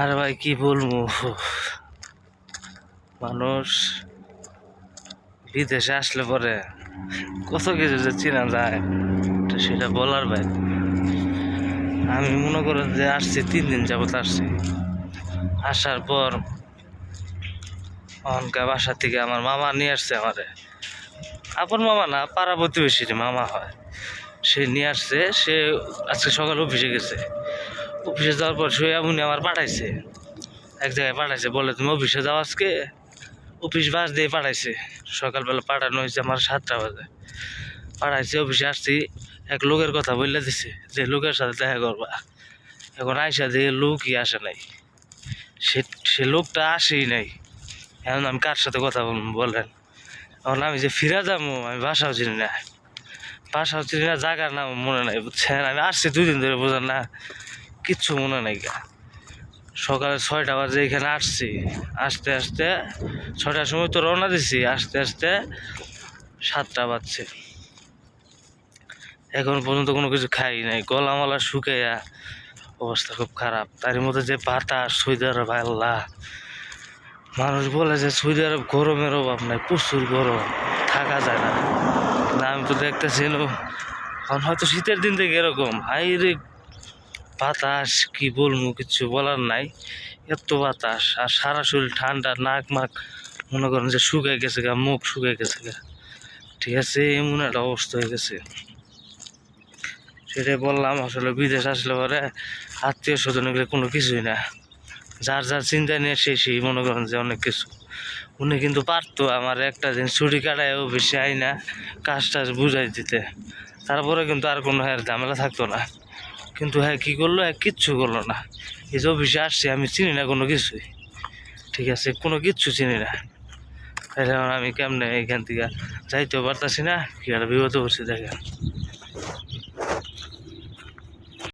আর ভাই কি বলবো, মানুষ বিদেশে আসলে পরে কত কিছু যে চেনা যায় তো সেটা বলার ভাই। আমি মনে করেন যে আসছি 3 দিন যাবত আসছি। আসার পর অনকা বাসা থেকে আমার মামা নিয়ে আসছে আমারে, আপন মামা না, পাড়া প্রতিবেশীর মামা হয়। সে নিয়ে আসছে, সে আজকে সকালে অফিসে গেছে। অফিসে যাওয়ার পর সে উনি আমার পাঠাইছে, এক জায়গায় পাঠাইছে, বলে তুমি অফিসে যাও আজকে। অফিস বাস দিয়ে পাঠাইছে, সকালবেলা পাঠানো হয়েছে আমার 7টা বাজে। পাঠাইছে, অফিসে আসছি, এক লোকের কথা বললে দিছে যে লোকের সাথে দেখা করবা। এখন আইসা দিয়ে লোকই আসে নাই, সে লোকটা আসেই নাই। এখন আমি কার সাথে কথা বলবো বলেন? এখন আমি যে ফিরা যাবো, আমি বাসাও চিনি না, জায়গার নাম মনে নাই, বুঝছেন? আমি আসছি 2 দিন ধরে, বোঝেন না, কিচ্ছু মনে নাই গা। সকালে 6টা বাজে এখানে আসছি, আসতে আসতে 6টার সময় তো রওনা দিছি, আসতে আসতে 7টা বাজছে। এখন পর্যন্ত কোনো কিছু খাই নাই, গলা মালা শুকাইয়া অবস্থা খুব খারাপ। তার মধ্যে যে বাতাস, সৌদি আরব, আল্লাহ! মানুষ বলে যে সৌদি আরব গরমের অভাব নাই, প্রচুর গরম, থাকা যায় না। কিন্তু আমি তো দেখতেছি এখন হয়তো শীতের দিন থেকে এরকম হাই রে বাতাস, কি বলবো, কিছু বলার নাই। এত বাতাস, আর সারা শরীর ঠান্ডা, নাক মাক মনে করেন যে শুকাই গেছে গা, মুখ শুকাই গেছে গা। ঠিক আছে, এমন একটা অবস্থা হয়ে গেছে। সেটাই বললাম, আসলে বিদেশ আসলে পরে আত্মীয় স্বজন এগুলো কোনো কিছুই না, যার যার চিন্তা নিয়ে সেই মনে করেন যে অনেক কিছু। উনি কিন্তু পারতো আমার একটা দিন ছুটি কাটায় অফিসে আই না কাজ টাজ বুঝাই দিতে, তারপরে কিন্তু আর কোনো ঝামেলা থাকতো না। কিন্তু হ্যাঁ কী করলো, কিচ্ছু করলো না। এই যে অফিসে আসছি, আমি চিনি না কোনো কিছুই, ঠিক আছে, কোনো কিচ্ছু চিনি না। তাহলে আমি কেমনে এখান থেকে যাইতেও পারতাছি না, কি একটা বিপদে পড়ছি দেখেন।